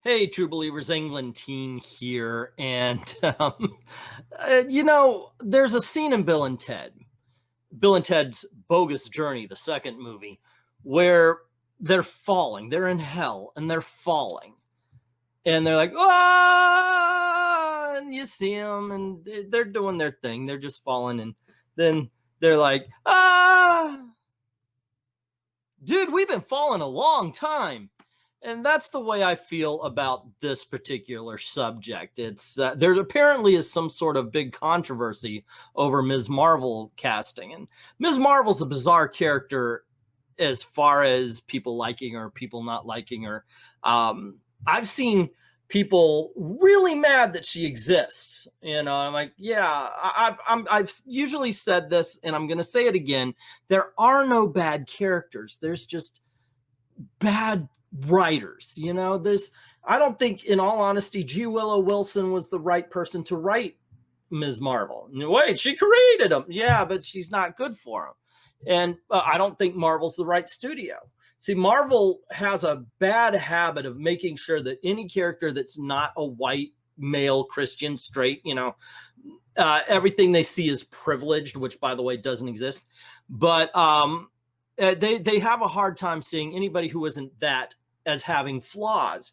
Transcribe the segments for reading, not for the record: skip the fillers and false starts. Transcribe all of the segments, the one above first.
Hey, True Believers, England team here. And, there's a scene in Bill and Ted's Bogus Journey, the second movie, where they're falling. They're in hell and they're falling. And they're like, ah, and you see them and they're doing their thing. They're just falling. And then they're like, ah, dude, we've been falling a long time. And that's the way I feel about this particular subject. It's there apparently is some sort of big controversy over Ms. Marvel casting, and Ms. Marvel's a bizarre character as far as people liking her, people not liking her. I've seen people really mad that she exists. I'm like, yeah, I've usually said this, and I'm going to say it again. There are no bad characters. There's just bad writers. I don't think, in all honesty, G. Willow Wilson was the right person to write Ms. Marvel. Wait, she created them. Yeah, but she's not good for them. And I don't think Marvel's the right studio. See, Marvel has a bad habit of making sure that any character that's not a white male Christian straight, everything they see is privileged, which, by the way, doesn't exist. But they have a hard time seeing anybody who isn't that as having flaws.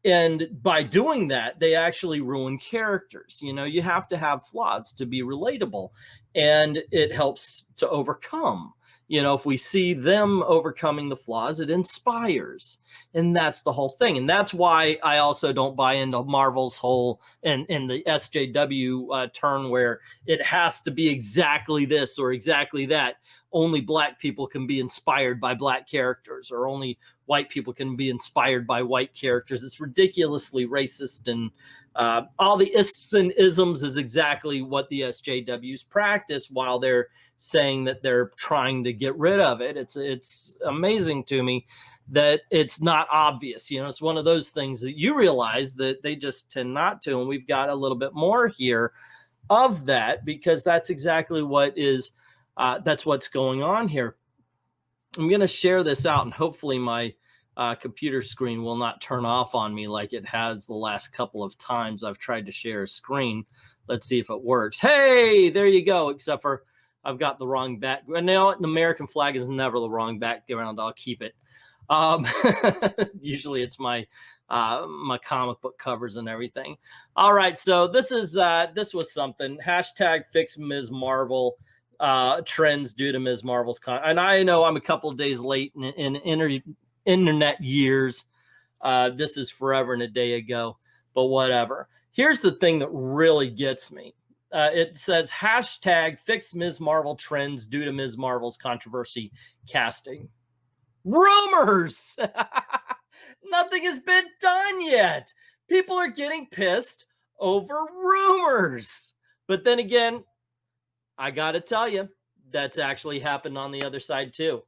And by doing that, they actually ruin characters. You have to have flaws to be relatable, and it helps to overcome. If we see them overcoming the flaws, it inspires. And that's the whole thing. And that's why I also don't buy into Marvel's whole and the SJW turn where it has to be exactly this or exactly that. Only black people can be inspired by black characters, or only white people can be inspired by white characters. It's ridiculously racist, and all the ists and isms is exactly what the SJWs practice while they're saying that they're trying to get rid of it. It's amazing to me that it's not obvious. It's one of those things that you realize that they just tend not to, and we've got a little bit more here of that, because that's exactly what is that's what's going on here. I'm going to share this out, and hopefully my computer screen will not turn off on me like it has the last couple of times I've tried to share a screen. Let's see if it works. Hey, there you go, except for I've got the wrong background. Now, the American flag is never the wrong background. I'll keep it. Usually it's my comic book covers and everything. All right, so this was something. Hashtag fix Ms. Marvel. Trends due to Ms. Marvel's and I know I'm a couple of days late in internet years. This is forever and a day ago, but whatever. Here's the thing that really gets me. It says hashtag fix Ms. Marvel trends due to Ms. Marvel's controversy casting. Rumors. Nothing has been done yet. People are getting pissed over rumors. But then again, I got to tell you, that's actually happened on the other side too.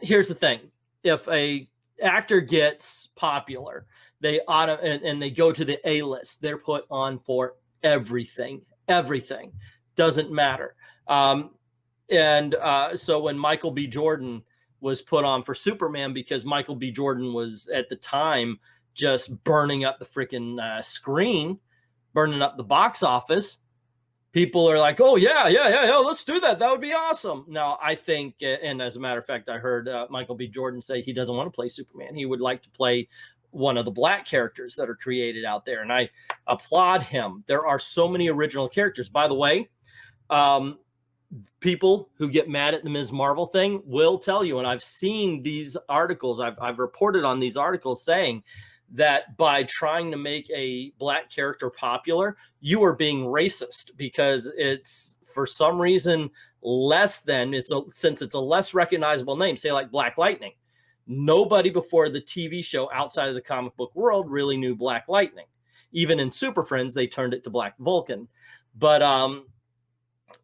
Here's the thing. If a actor gets popular, they and they go to the A-list, they're put on for everything. Everything. Doesn't matter. So when Michael B. Jordan was put on for Superman, because Michael B. Jordan was at the time just burning up the freaking screen, burning up the box office, people are like, oh, yeah, let's do that. That would be awesome. Now, I think, and as a matter of fact, I heard Michael B. Jordan say he doesn't want to play Superman. He would like to play one of the black characters that are created out there, and I applaud him. There are so many original characters. By the way, people who get mad at the Ms. Marvel thing will tell you, and I've seen these articles, I've reported on these articles saying that by trying to make a black character popular, you are being racist, because it's, for some reason, since it's a less recognizable name, say like Black Lightning. Nobody before the TV show outside of the comic book world really knew Black Lightning. Even in Super Friends, they turned it to Black Vulcan. But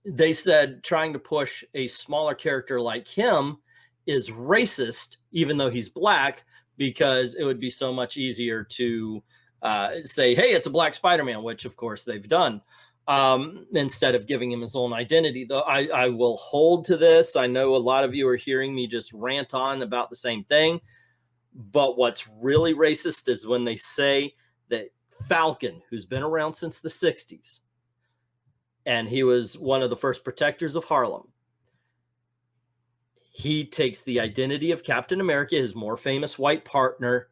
they said trying to push a smaller character like him is racist, even though he's black, because it would be so much easier to say, hey, it's a black Spider-Man, which of course they've done, instead of giving him his own identity. Though I will hold to this. I know a lot of you are hearing me just rant on about the same thing. But what's really racist is when they say that Falcon, who's been around since the 60s, and he was one of the first protectors of Harlem, he takes the identity of Captain America, his more famous white partner,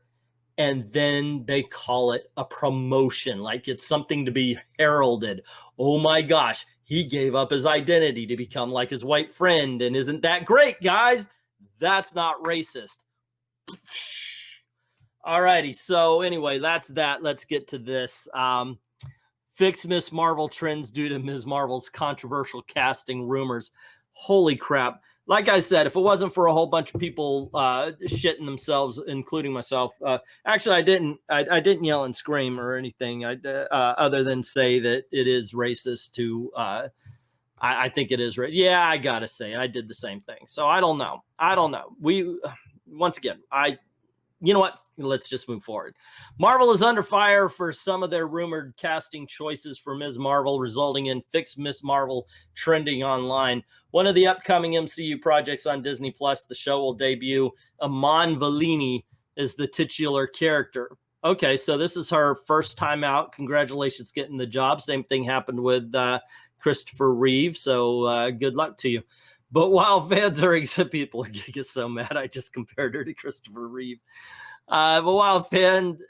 and then they call it a promotion, like it's something to be heralded. Oh my gosh, he gave up his identity to become like his white friend, and isn't that great, guys? That's not racist. Alrighty, so anyway, that's that. Let's get to this. Fix Ms. Marvel trends due to Ms. Marvel's controversial casting rumors. Holy crap. Like I said, if it wasn't for a whole bunch of people shitting themselves, including myself, actually, I didn't yell and scream or anything other than say that it is racist to, I think it is right. Yeah, I got to say, I did the same thing. So I don't know. Once again, you know what? Let's just move forward. Marvel is under fire for some of their rumored casting choices for Ms. Marvel, resulting in Fix Ms. Marvel trending online. One of the upcoming MCU projects on Disney Plus, the show will debut Iman Vellani as the titular character. Okay, so this is her first time out. Congratulations getting the job. Same thing happened with Christopher Reeve, so good luck to you. But while fans are people are going to get so mad, I just compared her to Christopher Reeve. But while fans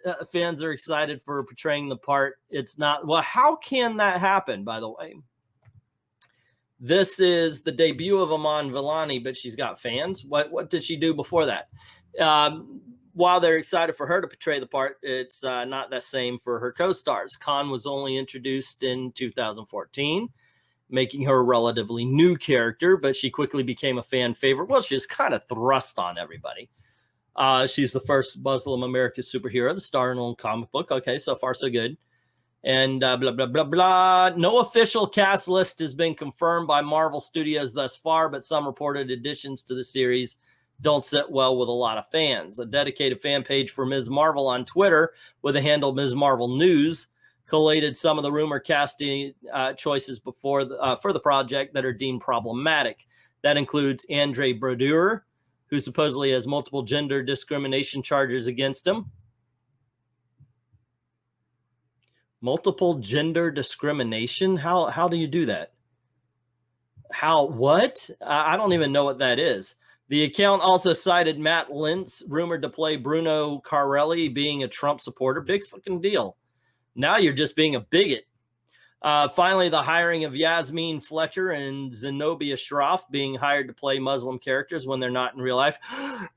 are excited for portraying the part, it's not. Well, how can that happen, by the way? This is the debut of Iman Vellani, but she's got fans. What did she do before that? While they're excited for her to portray the part, it's not the same for her co-stars. Khan was only introduced in 2014. Making her a relatively new character, but she quickly became a fan favorite. Well, she was kind of thrust on everybody. She's the first Muslim American superhero to star in a comic book. Okay, so far so good. And blah, blah, blah, blah. No official cast list has been confirmed by Marvel Studios thus far, but some reported additions to the series don't sit well with a lot of fans. A dedicated fan page for Ms. Marvel on Twitter with the handle Ms. Marvel News collated some of the rumor casting choices for the project that are deemed problematic. That includes Andre Brodeur, who supposedly has multiple gender discrimination charges against him. Multiple gender discrimination? How do you do that? What? I don't even know what that is. The account also cited Matt Lintz, rumored to play Bruno Carelli, being a Trump supporter. Big fucking deal. Now you're just being a bigot. Finally, the hiring of Yasmin Fletcher and Zenobia Shroff being hired to play Muslim characters when they're not in real life.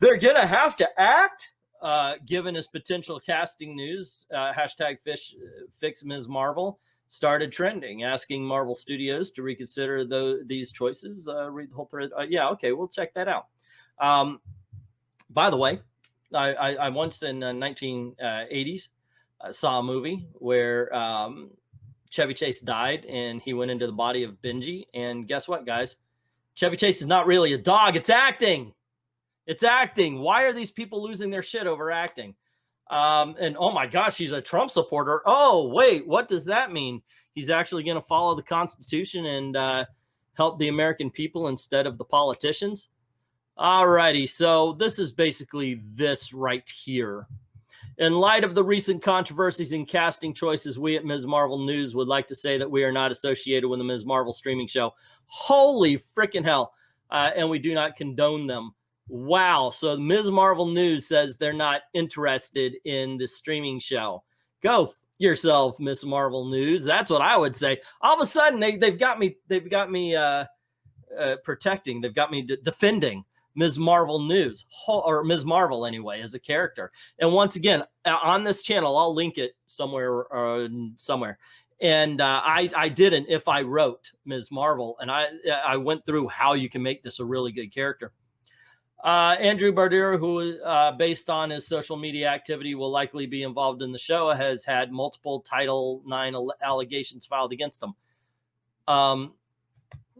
They're going to have to act? Given his potential casting news, hashtag Fix Ms. Marvel started trending, asking Marvel Studios to reconsider these choices. Read the whole thread. Yeah, okay, we'll check that out. By the way, I once in 1980s, saw a movie where Chevy Chase died and he went into the body of Benji. And guess what, guys? Chevy Chase is not really a dog. It's acting. It's acting. Why are these people losing their shit over acting? And oh my gosh, he's a Trump supporter. Oh, wait, what does that mean? He's actually going to follow the Constitution and help the American people instead of the politicians? All righty. So this is basically this right here. In light of the recent controversies in casting choices, we at Ms. Marvel News would like to say that we are not associated with the Ms. Marvel streaming show. Holy freaking hell. And we do not condone them. Wow. So Ms. Marvel News says they're not interested in the streaming show. Go yourself, Ms. Marvel News. That's what I would say. All of a sudden, they've got me protecting. They've got me defending Ms. Marvel News, or Ms. Marvel anyway, as a character. And once again, on this channel, I'll link it somewhere. And I did an If I Wrote Ms. Marvel, and I went through how you can make this a really good character. Andrew Brodeur, who based on his social media activity will likely be involved in the show, has had multiple Title IX allegations filed against him.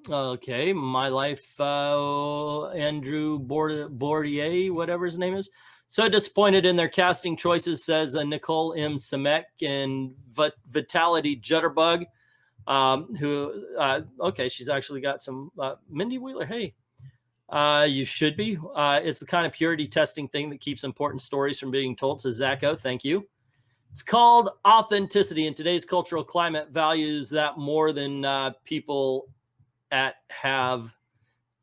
Okay, My Life, Andrew Bordier, whatever his name is. So disappointed in their casting choices, says Nicole M. Semek and Vitality Jutterbug, who, okay, she's actually got some, Mindy Wheeler, hey. You should be. It's the kind of purity testing thing that keeps important stories from being told, says Zacho. Thank you. It's called authenticity. In today's cultural climate, values that more than people have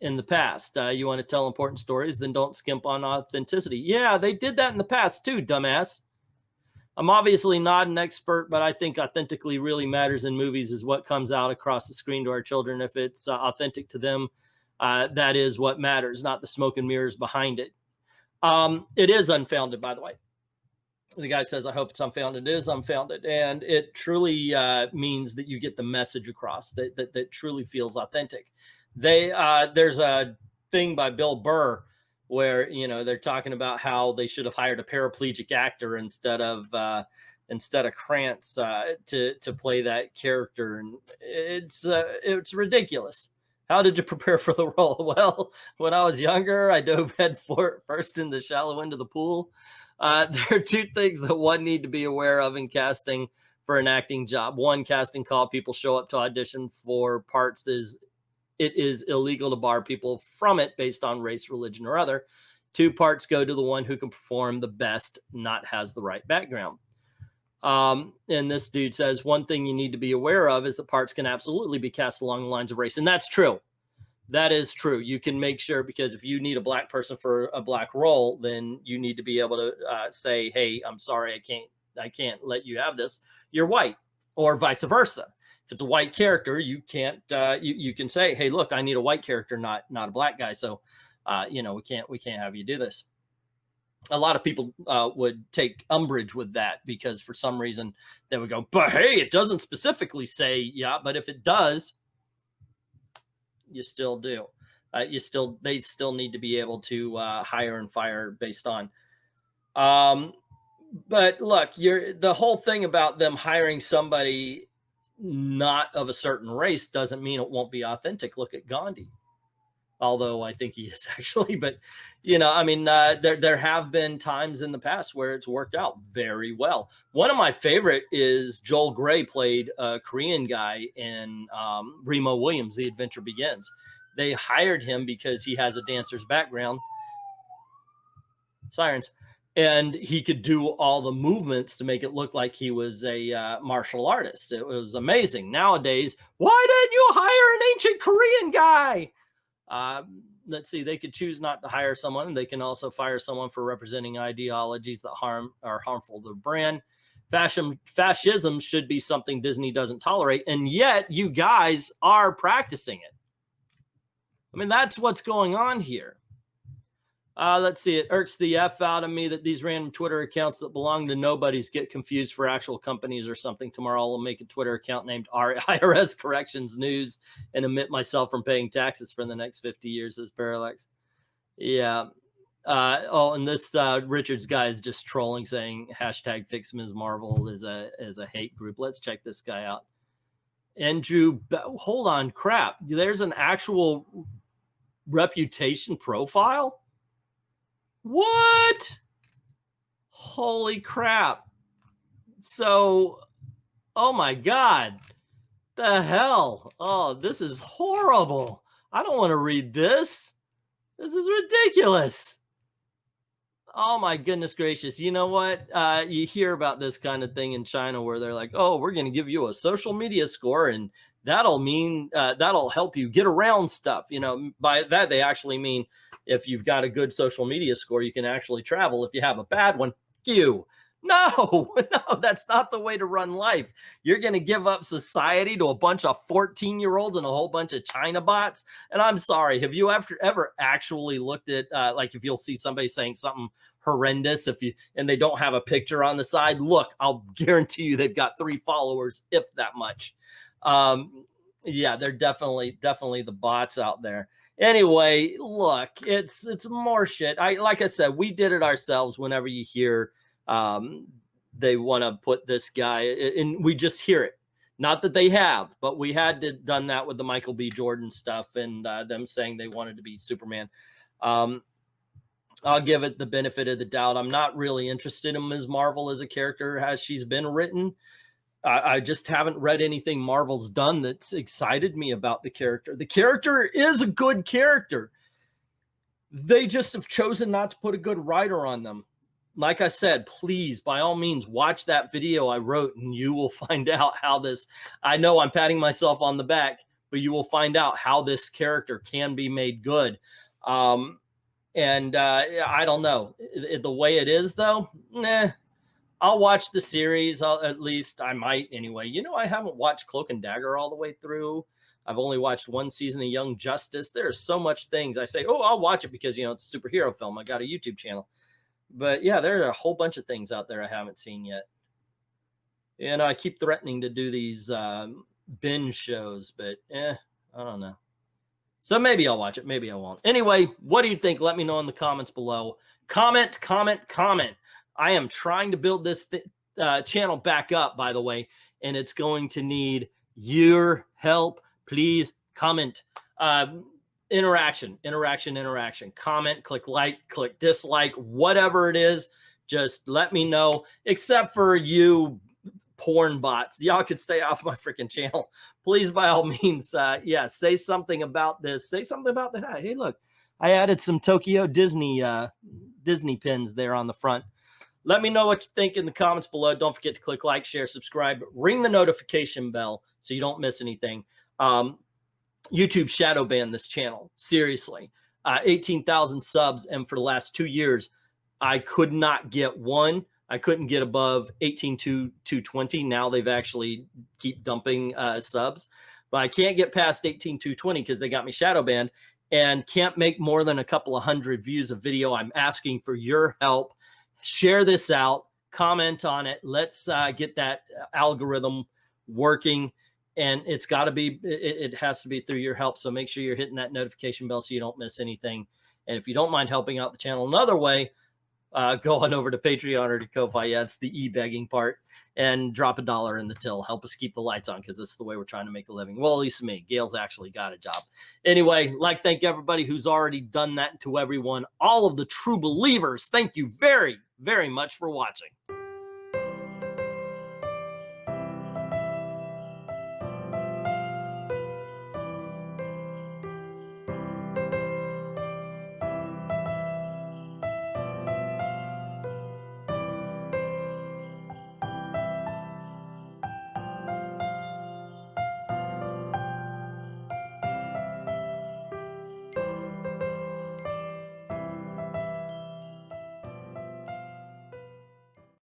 in the past. You want to tell important stories, then don't skimp on authenticity. Yeah, they did that in the past too, dumbass. I'm obviously not an expert, but I think authentically really matters in movies is what comes out across the screen to our children. If it's authentic to them, that is what matters, not the smoke and mirrors behind it. It is unfounded, by the way. The guy says, I hope it's unfounded. It is unfounded. And it truly means that you get the message across that truly feels authentic. There's a thing by Bill Burr where, you know, they're talking about how they should have hired a paraplegic actor instead of Krantz to play that character. And it's ridiculous. How did you prepare for the role? Well, when I was younger, I dove head first in the shallow end of the pool. There are two things that one need to be aware of in casting for an acting job. One, casting call, people show up to audition for parts. It is illegal to bar people from it based on race, religion, or other. Two, parts go to the one who can perform the best, not has the right background. And this dude says, one thing you need to be aware of is that parts can absolutely be cast along the lines of race. And that's true. That is true. You can make sure, because if you need a black person for a black role, then you need to be able to say, hey, I'm sorry, I can't let you have this. You're white, or vice versa. If it's a white character, you can't, you can say, hey, look, I need a white character, not a black guy. So, you know, we can't have you do this. A lot of people would take umbrage with that because for some reason they would go, but hey, it doesn't specifically say, yeah, but if it does, you still do. They still need to be able to hire and fire based on. But look, the whole thing about them hiring somebody not of a certain race doesn't mean it won't be authentic. Look at Gandhi. Although I think he is actually, but you know, I mean, there have been times in the past where it's worked out very well. One of my favorite is Joel Grey played a Korean guy in Remo Williams, The Adventure Begins. They hired him because he has a dancer's background. Sirens. And he could do all the movements to make it look like he was a martial artist. It was amazing. Nowadays, why didn't you hire an ancient Korean guy? Let's see, they could choose not to hire someone. They can also fire someone for representing ideologies that are harmful to the brand. Fascism should be something Disney doesn't tolerate, and yet you guys are practicing it. I mean, that's what's going on here. Let's see, it irks the F out of me that these random Twitter accounts that belong to nobodies get confused for actual companies or something. Tomorrow I'll make a Twitter account named IRS Corrections News and omit myself from paying taxes for the next 50 years, says Parallax. Yeah. And this Richards guy is just trolling, saying hashtag fix Ms. Marvel is a hate group. Let's check this guy out. Andrew, hold on, crap. There's an actual reputation profile? What? Holy crap. So, oh my God. The hell? Oh, this is horrible. I don't want to read this. This is ridiculous. Oh my goodness gracious. You know what? You hear about this kind of thing in China where they're like, oh, we're going to give you a social media score and that'll mean that'll help you get around stuff. You know, by that, they actually mean if you've got a good social media score, you can actually travel. If you have a bad one, no, that's not the way to run life. You're going to give up society to a bunch of 14-year-olds and a whole bunch of China bots. And I'm sorry, have you ever actually looked at like if you'll see somebody saying something horrendous and they don't have a picture on the side, look, I'll guarantee you they've got 3 followers, if that much. Yeah, they're definitely the bots out there. Anyway, look, it's more shit. Like I said, we did it ourselves. Whenever you hear they want to put this guy and we just hear it. Not that they have, but we had done that with the Michael B. Jordan stuff and them saying they wanted to be Superman. I'll give it the benefit of the doubt. I'm not really interested in Ms. Marvel as a character as she's been written. I just haven't read anything Marvel's done that's excited me about the character. The character is a good character. They just have chosen not to put a good writer on them. Like I said, please, by all means, watch that video I wrote and you will find out how this, I know I'm patting myself on the back, but you will find out how this character can be made good. I don't know. The way it is, though, I'll watch the series. At least I might anyway. You know, I haven't watched Cloak and Dagger all the way through. I've only watched one season of Young Justice. There's so much things. I say, oh, I'll watch it because, you know, it's a superhero film. I got a YouTube channel. But yeah, there are a whole bunch of things out there I haven't seen yet. You know, I keep threatening to do these binge shows, but I don't know. So maybe I'll watch it. Maybe I won't. Anyway, what do you think? Let me know in the comments below. Comment, comment, comment. I am trying to build this channel back up, by the way, and it's going to need your help. Please comment. Interaction. Comment, click like, click dislike, whatever it is. Just let me know, except for you porn bots. Y'all can stay off my freaking channel. Please, by all means, yeah, say something about this. Say something about that. Hey, look, I added some Tokyo Disney pins there on the front. Let me know what you think in the comments below. Don't forget to click like, share, subscribe, ring the notification bell so you don't miss anything. YouTube shadow banned this channel. Seriously. 18,000 subs, and for the last 2 years, I could not get one. I couldn't get above 18,220. Now they've actually keep dumping subs, but I can't get past 18,220 because they got me shadow banned, and can't make more than a couple of hundred views a video. I'm asking for your help. Share this out, comment on it. Let's get that algorithm working. And it's got to be, it has to be through your help. So make sure you're hitting that notification bell so you don't miss anything. And if you don't mind helping out the channel another way, go on over to Patreon or to Ko-Fi. Yeah, it's the e-begging part. And drop $1 in the till. Help us keep the lights on, because this is the way we're trying to make a living. Well, at least me. Gail's actually got a job. Anyway, thank everybody who's already done that. To everyone, all of the true believers, thank you very, very much for watching.